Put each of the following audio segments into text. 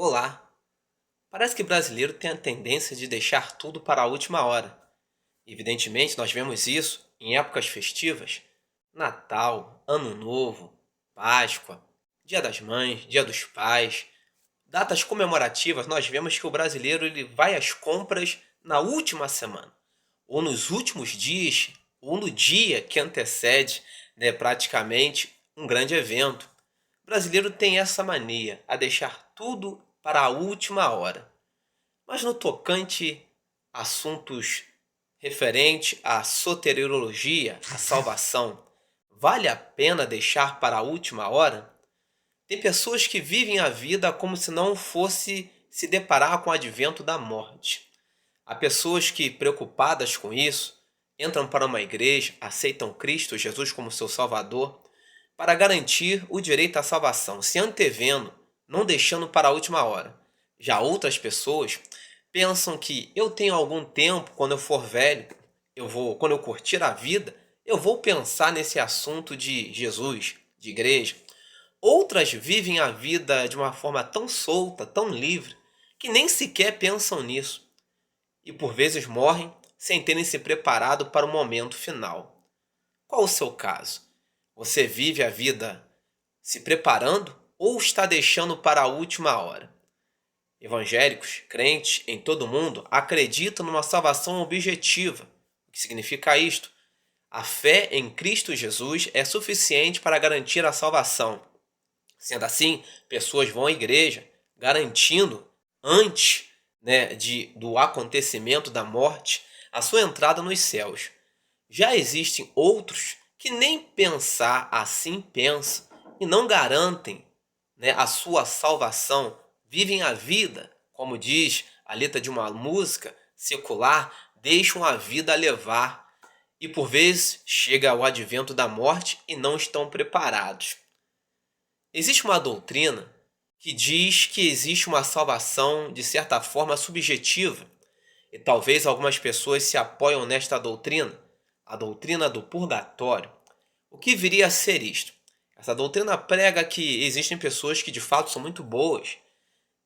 Olá! Parece que brasileiro tem a tendência de deixar tudo para a última hora. Evidentemente, nós vemos isso em épocas festivas: Natal, Ano Novo, Páscoa, Dia das Mães, Dia dos Pais. Datas comemorativas, nós vemos que o brasileiro ele vai às compras na última semana, ou nos últimos dias, ou no dia que antecede, praticamente um grande evento. O brasileiro tem essa mania a deixar tudo para a última hora. Mas no tocante a assuntos referente à soteriologia, à salvação, vale a pena deixar para a última hora? Tem pessoas que vivem a vida como se não fosse se deparar com o advento da morte. Há pessoas que, preocupadas com isso, entram para uma igreja, aceitam Cristo Jesus como seu Salvador, para garantir o direito à salvação, se antevendo, não deixando para a última hora. Já outras pessoas pensam que eu tenho algum tempo, quando eu for velho, quando eu curtir a vida, eu vou pensar nesse assunto de Jesus, de igreja. Outras vivem a vida de uma forma tão solta, tão livre, que nem sequer pensam nisso. E por vezes morrem sem terem se preparado para o momento final. Qual o seu caso? Você vive a vida se preparando ou está deixando para a última hora? Evangélicos, crentes em todo o mundo, acreditam numa salvação objetiva. O que significa isto? A fé em Cristo Jesus é suficiente para garantir a salvação. Sendo assim, pessoas vão à igreja garantindo, antes do acontecimento da morte, a sua entrada nos céus. Já existem outros que nem pensar assim pensam e não garantem, a sua salvação, vivem a vida, como diz a letra de uma música secular, deixam a vida levar e por vezes chega o advento da morte e não estão preparados. Existe uma doutrina que diz que existe uma salvação de certa forma subjetiva e talvez algumas pessoas se apoiam nesta doutrina, a doutrina do purgatório. O que viria a ser isto? Essa doutrina prega que existem pessoas que de fato são muito boas,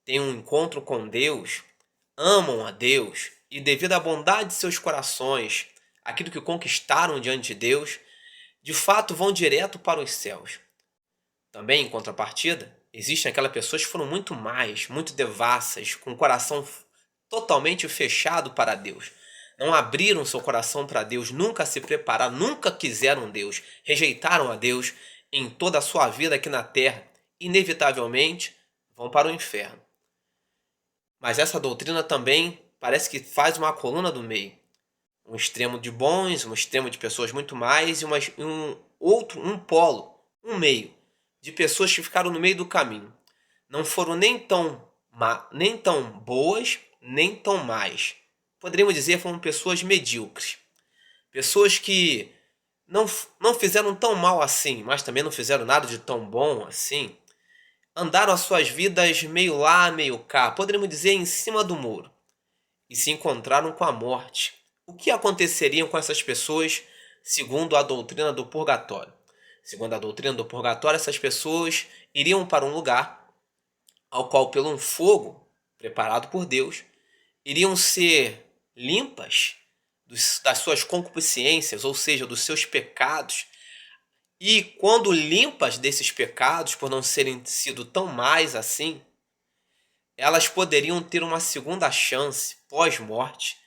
têm um encontro com Deus, amam a Deus e devido à bondade de seus corações, aquilo que conquistaram diante de Deus, de fato vão direto para os céus. Também, em contrapartida, existem aquelas pessoas que foram muito mais, muito devassas, com o coração totalmente fechado para Deus. Não abriram seu coração para Deus, nunca se prepararam, nunca quiseram Deus, rejeitaram a Deus em toda a sua vida aqui na terra. Inevitavelmente, vão para o inferno. Mas essa doutrina também parece que faz uma coluna do meio. Um extremo de bons, um extremo de pessoas muito mais e um polo, um meio, de pessoas que ficaram no meio do caminho. Não foram nem tão boas, nem tão más. Poderíamos dizer que foram pessoas medíocres. Pessoas que não fizeram tão mal assim, mas também não fizeram nada de tão bom assim. Andaram as suas vidas meio lá, meio cá, poderíamos dizer em cima do muro. E se encontraram com a morte. O que aconteceria com essas pessoas segundo a doutrina do purgatório? Segundo a doutrina do purgatório, essas pessoas iriam para um lugar ao qual, pelo um fogo preparado por Deus, iriam ser limpas das suas concupiscências, ou seja, dos seus pecados. E quando limpas desses pecados, por não serem sido tão mais assim, elas poderiam ter uma segunda chance, pós-morte,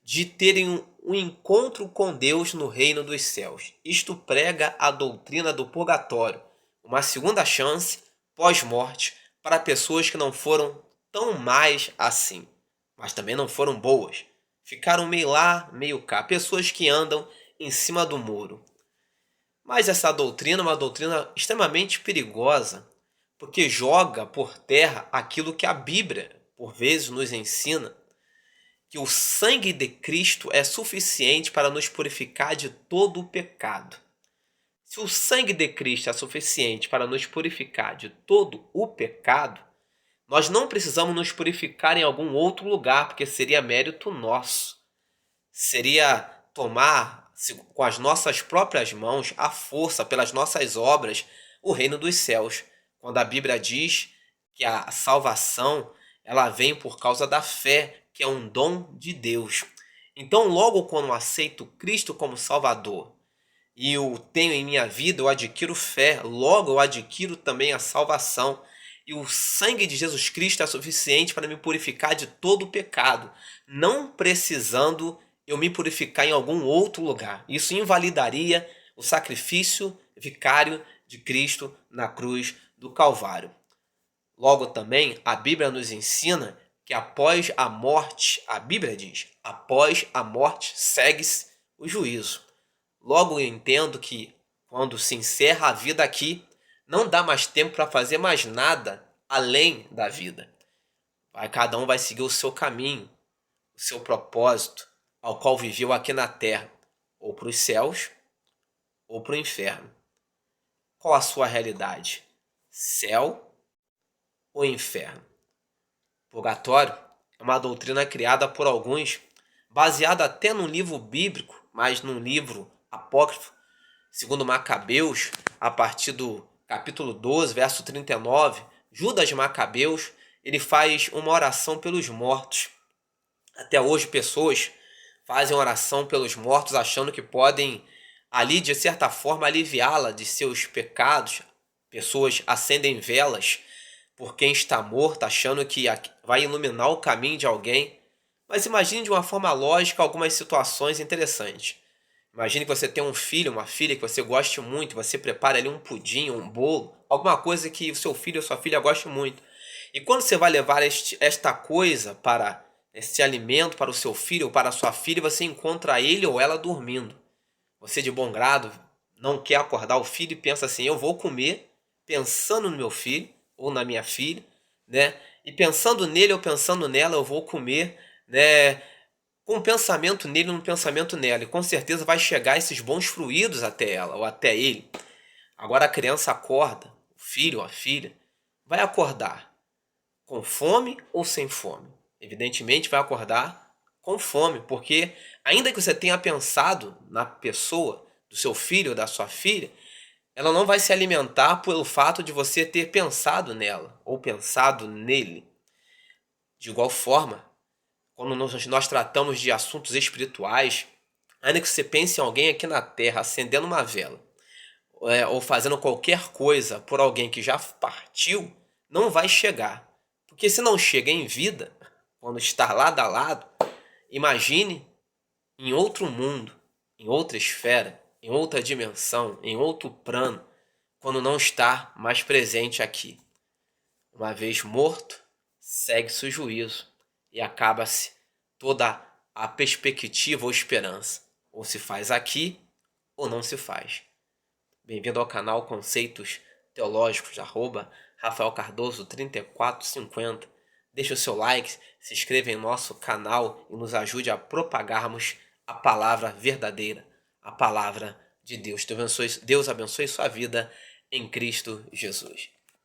de terem um encontro com Deus no reino dos céus. Isto prega a doutrina do purgatório, uma segunda chance, pós-morte, para pessoas que não foram tão mais assim, mas também não foram boas. Ficaram meio lá, meio cá, pessoas que andam em cima do muro. Mas essa doutrina é uma doutrina extremamente perigosa, porque joga por terra aquilo que a Bíblia, por vezes, nos ensina, que o sangue de Cristo é suficiente para nos purificar de todo o pecado. Se o sangue de Cristo é suficiente para nos purificar de todo o pecado, nós não precisamos nos purificar em algum outro lugar, porque seria mérito nosso. Seria tomar com as nossas próprias mãos, a força, pelas nossas obras, o reino dos céus. Quando a Bíblia diz que a salvação ela vem por causa da fé, que é um dom de Deus. Então, logo quando eu aceito Cristo como Salvador e eu tenho em minha vida, eu adquiro fé, logo eu adquiro também a salvação. E o sangue de Jesus Cristo é suficiente para me purificar de todo o pecado, não precisando eu me purificar em algum outro lugar. Isso invalidaria o sacrifício vicário de Cristo na cruz do Calvário. Logo também, a Bíblia nos ensina que após a morte, a Bíblia diz, após a morte segue-se o juízo. Logo eu entendo que quando se encerra a vida aqui, não dá mais tempo para fazer mais nada além da vida. Cada um vai seguir o seu caminho, o seu propósito, ao qual viveu aqui na terra, ou para os céus, ou para o inferno. Qual a sua realidade? Céu ou inferno? Purgatório é uma doutrina criada por alguns, baseada até num livro bíblico, mas num livro apócrifo, segundo Macabeus, a partir do capítulo 12, verso 39, Judas Macabeus, ele faz uma oração pelos mortos. Até hoje pessoas fazem oração pelos mortos achando que podem ali de certa forma aliviá-la de seus pecados. Pessoas acendem velas por quem está morto, achando que vai iluminar o caminho de alguém. Mas imagine de uma forma lógica algumas situações interessantes. Imagine que você tem um filho, uma filha que você goste muito, você prepara ali um pudim, um bolo, alguma coisa que o seu filho ou sua filha goste muito. E quando você vai levar esta coisa para esse alimento para o seu filho ou para a sua filha, você encontra ele ou ela dormindo. Você de bom grado não quer acordar o filho e pensa assim, eu vou comer pensando no meu filho ou na minha filha, né? E pensando nele ou pensando nela, eu vou comer, né? Com um pensamento nele, um pensamento nela. E com certeza vai chegar esses bons fluidos até ela ou até ele. Agora a criança acorda, o filho ou a filha, vai acordar com fome ou sem fome? Evidentemente vai acordar com fome, porque ainda que você tenha pensado na pessoa do seu filho ou da sua filha, ela não vai se alimentar pelo fato de você ter pensado nela ou pensado nele. De igual forma, quando nós tratamos de assuntos espirituais, ainda que você pense em alguém aqui na Terra acendendo uma vela, ou fazendo qualquer coisa por alguém que já partiu, não vai chegar. Porque se não chega em vida, quando está lado a lado, imagine em outro mundo, em outra esfera, em outra dimensão, em outro plano, quando não está mais presente aqui. Uma vez morto, segue-se o juízo e acaba-se toda a perspectiva ou esperança. Ou se faz aqui, ou não se faz. Bem-vindo ao canal Conceitos Teológicos, Rafael Cardoso 3450. Deixe o seu like, se inscreva em nosso canal e nos ajude a propagarmos a palavra verdadeira, a palavra de Deus. Deus abençoe sua vida em Cristo Jesus.